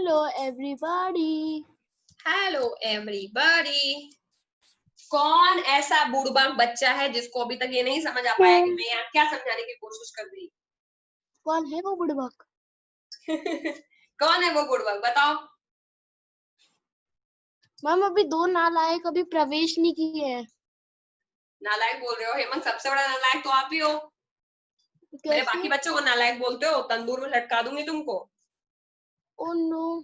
Hello everybody. Hello everybody. कौन ऐसा बुड़बक बच्चा है जिसको अभी तक ये नहीं समझ आ पाया कि मैं यहाँ क्या समझाने की कोशिश कर रही कौन है वो बुड़बक? कौन है वो बुड़बक बताओ। मैम अभी 2 नालायक अभी प्रवेश नहीं किए हैं। नालायक बोल रहे हो? हेमंत सबसे बड़ा नालायक तो आप ही हो। मेरे बाकी कैसे? बच्चों को नालायक बोलते हो, तंदूर में लटका दूंगी तुमको। Oh no.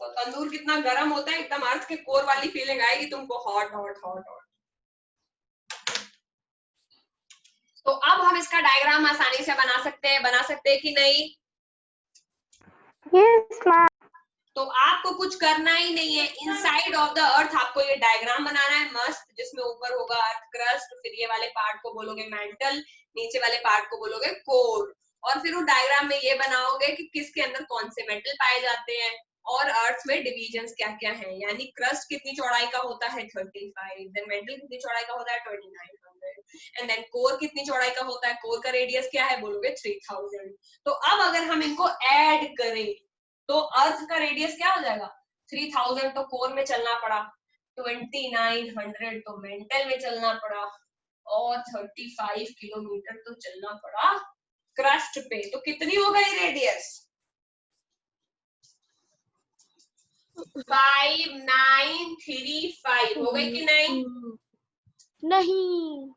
तो तंदूर कितना गर्म होता है, एकदम अर्थ के कोर वाली फीलिंग आएगी तुमको, हॉट हॉट हॉट हॉट। तो अब हम इसका डायग्राम आसानी से बना सकते हैं कि नहीं? Yes ma'am. तो आपको कुछ करना ही नहीं है, इनसाइड ऑफ द अर्थ आपको ये डायग्राम बनाना है मस्त, जिसमें ऊपर होगा अर्थ क्रस्ट, फिर ये वाले पार्ट को बोलोगे मेंटल, नीचे वाले पार्ट को बोलोगे कोर, और फिर उस डायग्राम में ये बनाओगे कि किसके अंदर कौन से मेटल पाए जाते हैं और अर्थ में डिविजन्स क्या क्या हैं। यानी क्रस्ट कितनी चौड़ाई का होता है 35, देन मेटल कितनी चौड़ाई का होता है 2900, एंड देन कोर कितनी चौड़ाई का होता है, कोर का रेडियस क्या है बोलोगे 3000। तो अब अगर हम इनको ऐड करें तो अर्थ का रेडियस क्या हो जाएगा 3000, तो कोर में चलना पड़ा, 2900 तो मेंटल में चलना पड़ा, और 35 किलोमीटर तो चलना पड़ा क्रस्ट पे। तो कितनी हो गई रेडियस? 5935 हो गई कि नहीं? नहीं।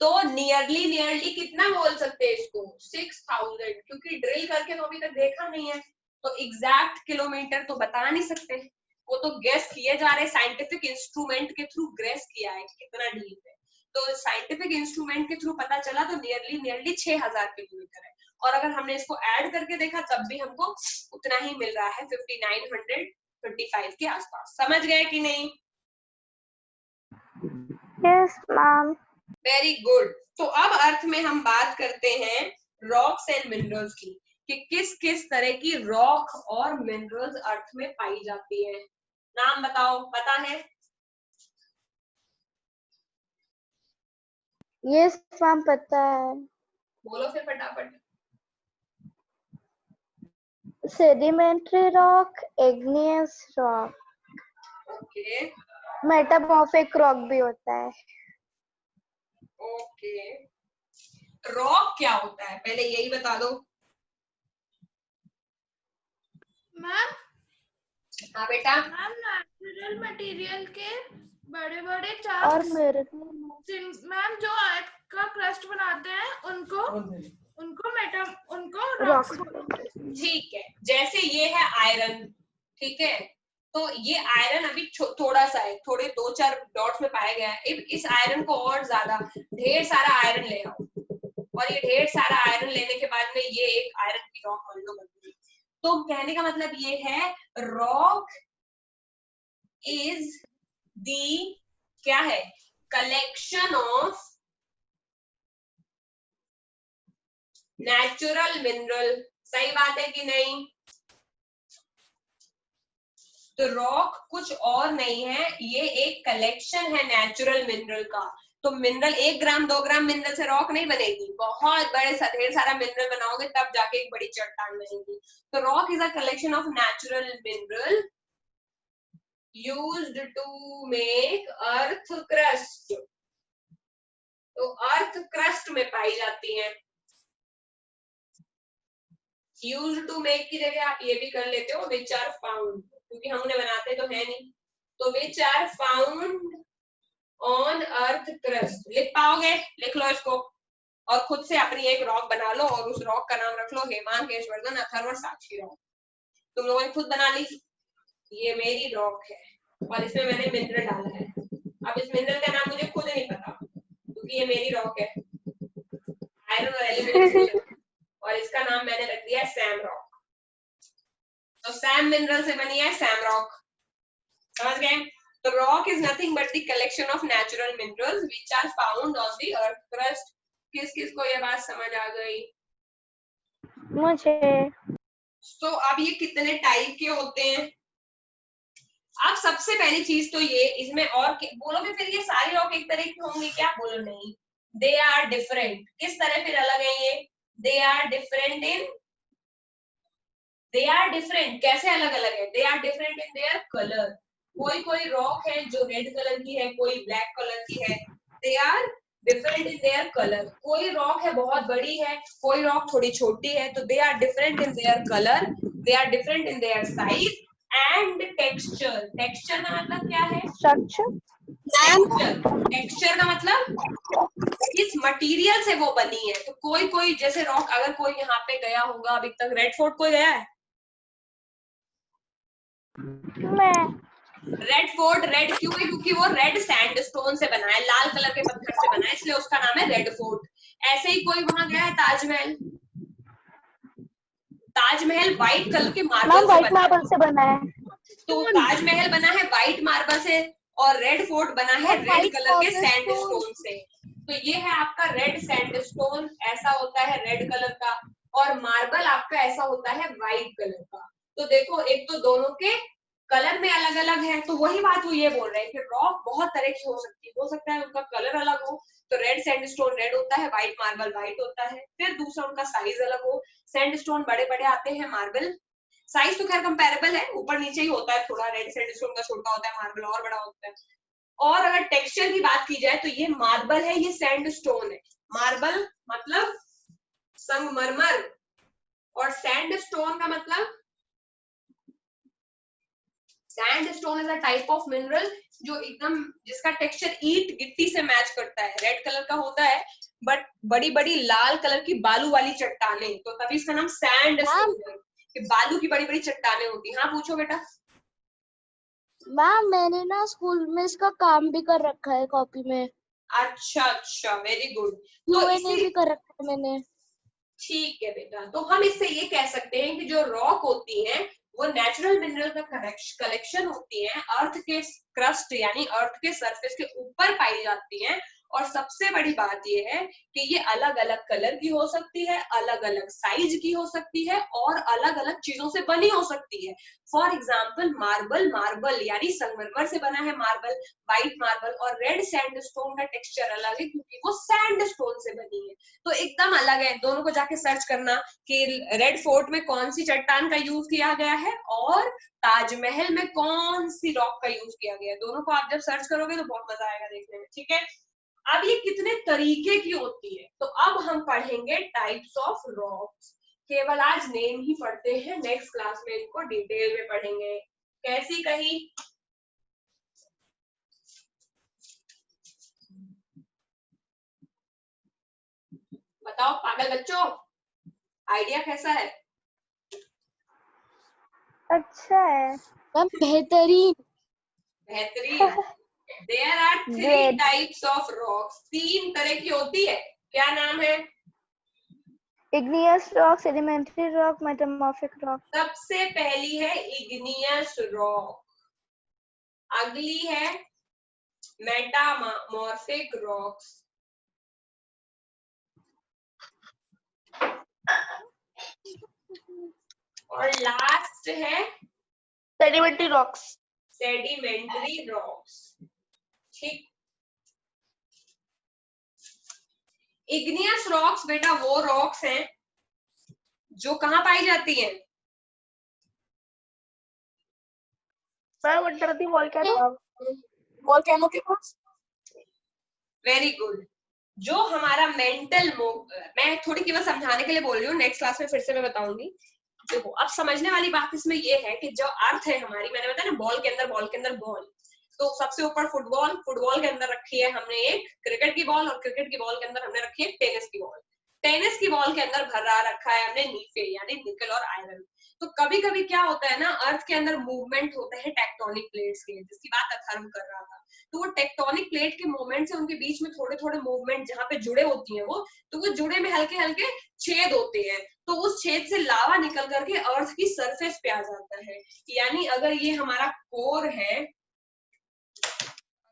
तो नियरली कितना बोल सकते हैं इसको 6000, क्योंकि ड्रिल करके तो अभी तक देखा नहीं है, तो एग्जैक्ट किलोमीटर तो बता नहीं सकते, वो तो गेस किए जा रहे, साइंटिफिक इंस्ट्रूमेंट के थ्रू गेस किया है कि कितना डीप है। तो साइंटिफिक इंस्ट्रूमेंट के थ्रू पता चला तो नियरली 6000 किलोमीटर है, और अगर हमने इसको ऐड करके देखा तब भी हमको उतना ही मिल रहा है 5925 के आसपास। समझ गए कि नहीं? Yes ma'am. Very good. तो अब अर्थ में हम बात करते हैं रॉक्स एंड मिनरल्स की, कि किस किस तरह की रॉक और मिनरल्स अर्थ में पाई जाती है। नाम बताओ, पता है? यस मैम पता है। बोलो फिर फटाफट। Sedimentary rock, igneous rock, okay metamorphic rock भी होता है। ओके, रॉक क्या होता है पहले यही बता दो। मैम हाँ बेटा। मैम नेचुरल मटेरियल के बड़े बड़े चार और मेरे मैम जो अर्थ का क्रस्ट बनाते हैं उनको रॉक्स। ठीक है, जैसे ये है आयरन, ठीक है, तो ये आयरन अभी थोड़ा सा है, थोड़े 2-4 डॉट्स में पाया गया है। इस आयरन को और ज्यादा ढेर सारा आयरन ले आओ, और ये ढेर सारा आयरन लेने के बाद में ये एक आयरन की रॉक मान लो बन गई। तो कहने का मतलब ये है रॉक इज दी क्या है, कलेक्शन ऑफ नेचुरल मिनरल। सही बात है कि नहीं? तो रॉक कुछ और नहीं है, ये एक कलेक्शन है नेचुरल मिनरल का। तो मिनरल 1 ग्राम 2 ग्राम मिनरल से रॉक नहीं बनेगी, बहुत बड़े ढेर सारा मिनरल बनाओगे तब जाके एक बड़ी चट्टान बनेगी। तो rock is a collection of natural mineral used to make earth crust. तो अर्थ क्रस्ट में पाई जाती है। यूज्ड टू मेक की जगह आप ये भी कर लेते हो विच आर फाउंड, क्योंकि हमने बनाते तो है नहीं। तो which are found on earth crust लिख पाओगे? लिख लो इसको, और खुद से अपनी एक रॉक बना लो, और उस रॉक का नाम रख लो हेमांग, यशवर्धन, अथर्व, साक्षी रॉक। तुम लोगों ने खुद बना ली, ये मेरी रॉक है और इसमें मैंने मिनरल डाला है। अब इस मिनरल का नाम मुझे खुद नहीं पता, क्योंकि ये मेरी रॉक है, आयरन और एल्यूमिनियम, और इसका नाम मैंने रख दिया सैम रॉक। तो सैम मिनरल से बनी है सैम रॉक। समझ गए? तो rock is nothing but the collection of natural minerals which are found on the earth crust. किस किस को ये बात समझ आ गई? मुझे। तो अब ये कितने टाइप के होते हैं? अब सबसे पहली चीज तो ये, इसमें और बोलोगे फिर ये सारी रॉक एक तरह की होंगी क्या? बोलो नहीं, दे आर डिफरेंट। किस तरह फिर अलग है ये? They are different in they are different, कैसे अलग अलग है? They are different in their colour, कोई रॉक है जो रेड कलर की है, कोई ब्लैक कलर की है, they are different in their colour. कोई रॉक है बहुत बड़ी है, कोई रॉक थोड़ी छोटी है, तो they are different in their colour, they are different in their size and texture. Texture का मतलब क्या है? स्ट्रक्चर। टेक्सचर का मतलब किस मटेरियल से वो बनी है। तो कोई जैसे रॉक, अगर कोई यहाँ पे गया होगा, अभी तक रेड फोर्ट कोई गया है? मैं रेड फोर्ट रेड क्यों है? क्योंकि वो रेड सैंडस्टोन से बना है, लाल कलर के पत्थर से बना है, इसलिए उसका नाम है रेड फोर्ट। ऐसे ही कोई वहां गया है ताजमहल? ताजमहल व्हाइट कलर के मार्बल से बना है। तो ताजमहल बना है व्हाइट मार्बल से और रेड फोर्ट बना है रेड कलर के सैंडस्टोन से। तो ये है आपका रेड सैंडस्टोन, ऐसा होता है रेड कलर का, और मार्बल आपका ऐसा होता है व्हाइट कलर का। तो देखो, एक तो दोनों के कलर में अलग अलग है, तो वही बात वो ये बोल रहे हैं कि रॉक बहुत तरह की हो सकती है, हो सकता है उनका कलर अलग हो, तो रेड सैंडस्टोन रेड होता है, व्हाइट मार्बल व्हाइट होता है। फिर दूसरा उनका साइज अलग हो, सैंडस्टोन बड़े बड़े आते हैं, मार्बल साइज तो खैर कंपैरेबल है, ऊपर नीचे ही होता है थोड़ा, रेड सैंडस्टोन का छोटा होता है, मार्बल और बड़ा होता है। और अगर टेक्सचर की बात की जाए तो ये मार्बल है, ये सैंडस्टोन है। मार्बल मतलब संगमरमर, और सैंडस्टोन का मतलब, sandstone is a type of mineral जो एकदम, जिसका टेक्सचर ईंट गिट्टी से मैच करता है, रेड कलर का होता है, बट बड़ी बड़ी लाल कलर की बालू वाली चट्टानें, तो तभी इसका नाम सैंडस्टोन है कि बालू की बड़ी बड़ी चट्टानें होती। हाँ पूछो बेटा। मैम मैंने ना स्कूल में इसका काम भी कर रखा है कॉपी में। अच्छा, वेरी गुड। तो यूएनए इसी भी कर रखा है मैंने। ठीक है बेटा, तो हम इससे ये कह सकते हैं कि जो रॉक होती है वो नेचुरल मिनरल का कलेक्शन होती है, अर्थ के क्रस्ट यानी अर्थ के सरफेस के ऊपर पाई जाती हैं। और सबसे बड़ी बात ये है कि ये अलग अलग कलर की हो सकती है, अलग अलग साइज की हो सकती है, और अलग अलग चीजों से बनी हो सकती है। फॉर एग्जाम्पल मार्बल यानी संगमरमर से बना है मार्बल, व्हाइट मार्बल, और रेड सैंडस्टोन का टेक्सचर अलग है क्योंकि वो सैंडस्टोन से बनी है। तो एकदम अलग है, दोनों को जाके सर्च करना कि रेड फोर्ट में कौन सी चट्टान का यूज किया गया है और ताजमहल में कौन सी रॉक का यूज किया गया है। दोनों को आप जब सर्च करोगे तो बहुत मजा आएगा देखने में, ठीक है। अब ये कितने तरीके की होती है, तो अब हम पढ़ेंगे टाइप्स ऑफ रॉक्स। केवल आज नेम ही पढ़ते हैं, नेक्स्ट क्लास में इनको डिटेल में पढ़ेंगे। कैसी कही? बताओ पागल बच्चों, आइडिया कैसा है? अच्छा है। मैम बेहतरीन। बेहतरीन। There are three Great. types of rocks. 3 तरह की होती है, क्या नाम है? Igneous rock, sedimentary rock, metamorphic rock. सबसे पहली है इग्नियस रॉक, अगली है मेटामॉर्फिक रॉक्स, और लास्ट है Sedimentary rocks. Sedimentary rocks. ठीक। इग्नियस रॉक्स बेटा वो रॉक्स हैं जो कहाँ पाई जाती हैं? वोल्केनो के पास। Very good. जो हमारा मेंटल मैं थोड़ी केवल समझाने के लिए बोल रही हूँ, नेक्स्ट क्लास में फिर से मैं बताऊंगी। देखो अब समझने वाली बात इसमें ये है कि जो अर्थ है हमारी, मैंने बताया ना बॉल के अंदर बॉल, तो सबसे ऊपर फुटबॉल के अंदर रखी है हमने एक क्रिकेट की बॉल, और क्रिकेट की बॉल के अंदर हमने रखी है टेनिस की बॉल। टेनिस की बॉल के अंदर भरा रखा है हमने नीफे यानी निकल और आयरन। तो कभी कभी क्या होता है ना, अर्थ के अंदर मूवमेंट होते हैं टेक्टोनिक प्लेट्स के, जिसकी बात अथर्व कर रहा था। तो वो टेक्टोनिक प्लेट के मूवमेंट से उनके बीच में थोड़े थोड़े मूवमेंट जहाँ पे जुड़े होती हैं वो जुड़े में हल्के हल्के छेद होते हैं, तो उस छेद से लावा निकल करके अर्थ की सरफेस पे आ जाता है। यानी अगर ये हमारा कोर है,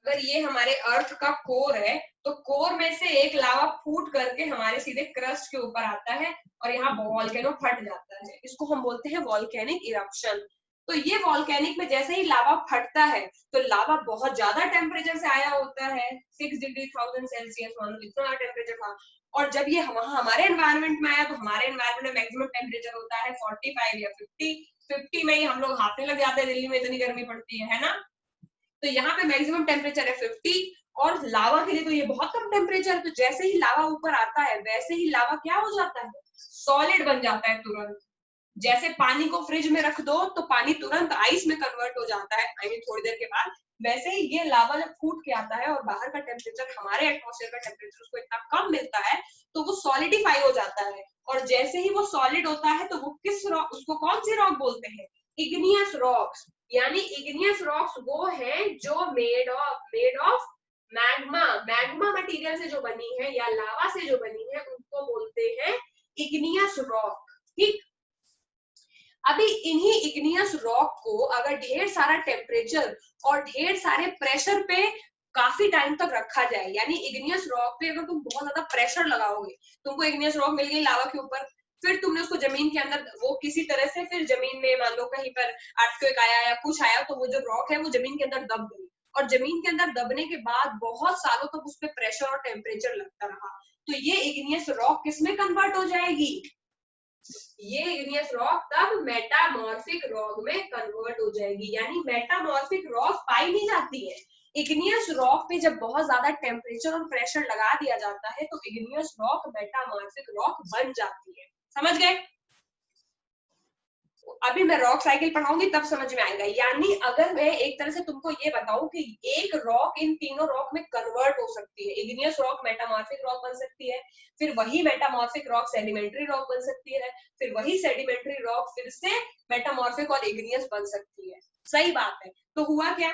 अगर ये हमारे अर्थ का कोर है, तो कोर में से एक लावा फूट करके हमारे सीधे क्रस्ट के ऊपर आता है और यहाँ वॉल्केनो फट जाता है। इसको हम बोलते हैं वॉल्केनिक इरप्शन। तो ये वॉल्केनिक में जैसे ही लावा फटता है तो लावा बहुत ज्यादा टेम्परेचर से आया होता है, 6 डिग्री 1000 सेल्सियस इतना टेम्परेचर था। और जब ये वहां हमारे एनवायरनमेंट में आया तो हमारे एनवायरनमेंट में मैक्सिमम टेम्परेचर होता है 45 या 50 में ही हम लोग हाफने लग जाते हैं, दिल्ली में इतनी गर्मी पड़ती है ना। तो यहाँ पे मैक्सिमम टेम्परेचर है 50 और लावा के लिए तो ये बहुत कम टेम्परेचर है। तो जैसे ही लावा ऊपर आता है वैसे ही लावा क्या हो जाता है, सॉलिड बन जाता है तुरंत। जैसे पानी को फ्रिज में रख दो तो पानी तुरंत आइस में कन्वर्ट हो जाता है आई मीन थोड़ी देर के बाद, वैसे ही ये लावा जब फूट के आता है और बाहर का टेम्परेचर हमारे एटमॉस्फेयर का टेम्परेचर उसको इतना कम मिलता है तो वो सॉलिडिफाई हो जाता है। और जैसे ही वो सॉलिड होता है तो वो किस रॉक, उसको कौन सी रॉक बोलते हैं, इग्नियस रॉक्स। यानी इग्नियस रॉक्स वो हैं जो made of magma, magma material से जो बनी है या लावा से जो बनी है उनको बोलते हैं इग्नियस रॉक। ठीक, अभी इन्हीं इग्नियस रॉक को अगर ढेर सारा टेम्परेचर और ढेर सारे प्रेशर पे काफी टाइम तक रखा जाए, यानी इग्नियस रॉक पे अगर तुम बहुत ज्यादा प्रेशर लगाओगे, तुमको इग्नियस रॉक मिल गई लावा के ऊपर, फिर तुमने उसको जमीन के अंदर वो किसी तरह से फिर जमीन में मान लो कहीं पर अर्थक्वेक आया या कुछ आया तो वो जो रॉक है वो जमीन के अंदर दब गई, और जमीन के अंदर दबने के बाद बहुत सालों तक उस पर प्रेशर और टेम्परेचर लगता रहा, तो ये इग्नियस रॉक किसमें कन्वर्ट हो जाएगी, ये इग्नियस रॉक तब मेटामॉर्फिक रॉक में कन्वर्ट हो जाएगी। यानी मेटामॉर्फिक रॉक पाई नहीं जाती है, इग्नियस रॉक पे जब बहुत ज्यादा टेम्परेचर और प्रेशर लगा दिया जाता है तो इग्नियस रॉक मेटामॉर्फिक रॉक बन जाती है। समझ गए? अभी मैं रॉक साइकिल पढ़ाऊंगी तब समझ में आएगा। यानी अगर मैं एक तरह से तुमको ये बताऊं कि एक रॉक इन तीनों रॉक में कन्वर्ट हो सकती है, इग्नियस रॉक मेटामॉर्फिक रॉक बन सकती है, फिर वही मेटामॉर्फिक रॉक सेडिमेंट्री रॉक बन सकती है, फिर वही सेडिमेंट्री रॉक फिर से मेटामॉर्फिक और इग्नियस बन सकती है। सही बात है। तो हुआ क्या,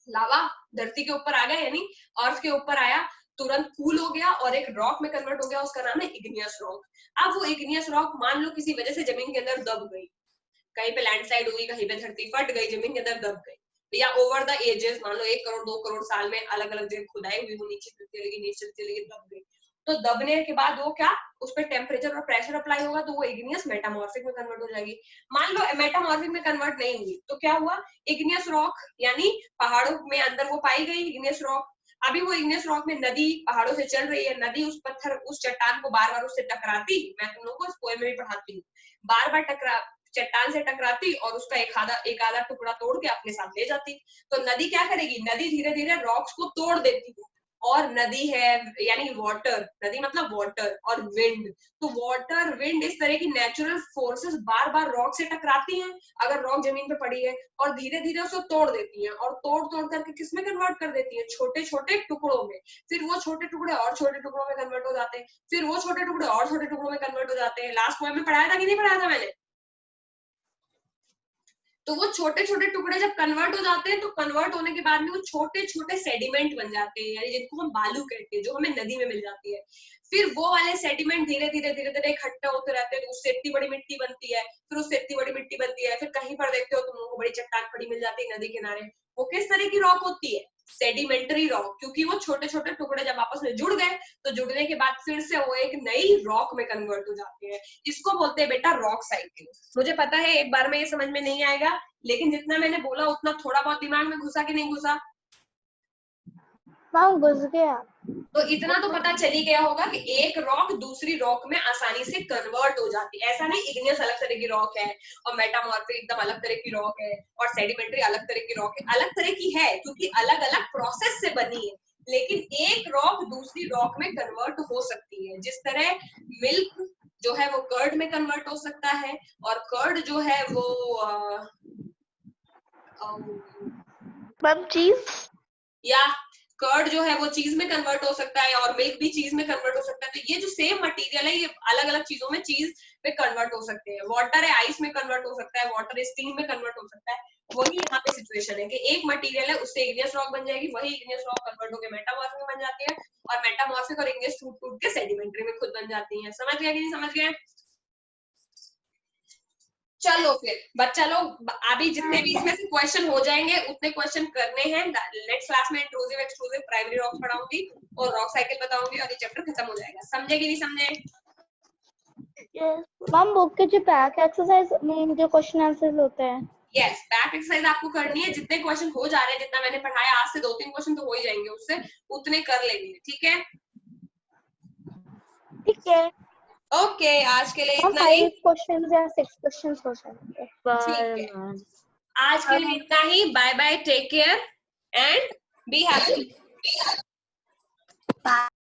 लावा धरती के ऊपर आ गया, यानी अर्थ के ऊपर आया, तुरंत कूल हो गया और एक रॉक में कन्वर्ट हो गया, उसका नाम है इग्नियस रॉक। अब वो इग्नियस रॉक मान लो किसी वजह से जमीन के अंदर दब गई, कहीं पे लैंडस्लाइड हुई, कहीं पे धरती फट गई, जमीन के अंदर दब गई, या ओवर द एजेस मान लो 1 करोड़ 2 करोड़ साल में अलग अलग जगह खुदाई हुई, वो नीचे चलती लगी दब गई, तो दबने के बाद वो क्या, उस पर टेम्परेचर और प्रेशर अप्लाई होगा तो वो इग्नियस मेटामॉर्फिक में कन्वर्ट हो जाएगी। मान लो मेटामॉर्फिक में कन्वर्ट नहीं हुई तो क्या हुआ, इग्नियस रॉक यानी पहाड़ों में अंदर वो पाई गई इग्नियस रॉक। अभी वो इग्नियस रॉक में नदी पहाड़ों से चल रही है, नदी उस पत्थर उस चट्टान को बार बार उससे टकराती, मैं तुम लोगों को इस पोएम में भी पढ़ाती हूँ, बार बार चट्टान से टकराती और उसका एक आधा टुकड़ा तोड़ के अपने साथ ले जाती। तो नदी क्या करेगी, नदी धीरे धीरे रॉक्स को तोड़ देती है। और नदी है यानी वाटर, नदी मतलब वाटर, और विंड, तो वाटर विंड इस तरह की नेचुरल फोर्सेस बार बार रॉक से टकराती हैं अगर रॉक जमीन पे पड़ी है, और धीरे धीरे उसको तोड़ देती हैं, और तोड़ तोड़ करके किसमें कन्वर्ट कर देती है, छोटे छोटे टुकड़ों में, फिर वो छोटे टुकड़े और छोटे टुकड़ों में कन्वर्ट हो जाते हैं, फिर वो छोटे टुकड़े और छोटे टुकड़ों में कन्वर्ट हो जाते हैं। लास्ट पोएम में पढ़ाया था कि नहीं पढ़ाया था मैंने? तो वो छोटे छोटे टुकड़े जब कन्वर्ट हो जाते हैं तो कन्वर्ट होने के बाद में वो छोटे छोटे सेडिमेंट बन जाते हैं, यानी जिनको हम बालू कहते हैं, जो हमें नदी में मिल जाती है। फिर वो वाले सेडिमेंट धीरे धीरे इकट्ठे होते रहते हैं, उससे इतनी बड़ी मिट्टी बनती है, फिर उससे इतनी बड़ी मिट्टी बनती है, फिर कहीं पर देखते हो तुम लोगों को बड़ी चट्टान पड़ी मिल जाती है नदी किनारे। वो किस तरह की रॉक होती है, सेडिमेंट्री रॉक, क्योंकि वो छोटे छोटे टुकड़े जब आपस में जुड़ गए तो जुड़ने के बाद फिर से वो एक नई रॉक में कन्वर्ट हो जाते हैं। इसको बोलते हैं बेटा रॉक साइकिल। मुझे पता है एक बार में ये समझ में नहीं आएगा, लेकिन जितना मैंने बोला उतना थोड़ा बहुत दिमाग में घुसा कि नहीं घुसा? मैम घुस गया। तो इतना तो पता चल ही गया होगा कि एक रॉक दूसरी रॉक में आसानी से कन्वर्ट हो जाती है। ऐसा नहीं इग्नियस अलग तरह की रॉक है और मेटामॉर्फिक एकदम अलग तरह की रॉक है और सेडिमेंट्री अलग तरह की रॉक है, अलग तरह की है क्योंकि अलग अलग प्रोसेस से बनी है, लेकिन एक रॉक दूसरी रॉक में कन्वर्ट हो सकती है। जिस तरह मिल्क जो है वो कर्ड में कन्वर्ट हो सकता है, और कर्ड जो है वो चीज, या कर्ड जो है वो चीज में कन्वर्ट हो सकता है, और मिल्क भी चीज में कन्वर्ट हो सकता है। तो ये जो सेम मटेरियल है ये अलग अलग चीजों में चीज में कन्वर्ट हो सकते हैं। वाटर है आइस में कन्वर्ट हो सकता है, वाटर स्टीम में कन्वर्ट हो सकता है। वही यहाँ पे सिचुएशन है कि एक मटेरियल है उससे इग्नियस रॉक बन जाएगी, वही इग्नियस रॉक कन्वर्ट होकर मेटामॉर्फिक बन जाती है, और मेटामॉर्फिक और इग्नियस टूट टूट के सेडिमेंट्री में खुद बन जाती है। समझ गया कि नहीं समझ गए? चलो फिर बच्चा लोग अभी जितने भी इसमें से क्वेश्चन हो जाएंगे उतने क्वेश्चन करने हैं। नेक्स्ट क्लास में इंट्रूसिव एक्सक्लूसिव प्राइमरी रॉक्स पढ़ाऊंगी और रॉक साइकिल बताऊंगी और ये चैप्टर खत्म हो जाएगा। समझे कि नहीं समझे? मैम बुक के जो बैक एक्सरसाइज में जो क्वेश्चन आंसर होते हैं, यस, बैक एक्सरसाइज आपको करनी है। जितने क्वेश्चन हो जा रहे हैं, जितना मैंने पढ़ाया आज से 2-3 क्वेश्चन तो हो ही जाएंगे, उससे उतने कर लेंगे, ठीक है? ठीक है ओके, आज के लिए हम इतना ही। 5 क्वेश्चंस या 6 क्वेश्चंस हो जाएंगे। ठीक है, आज के लिए इतना ही। Bye bye, take care and be happy.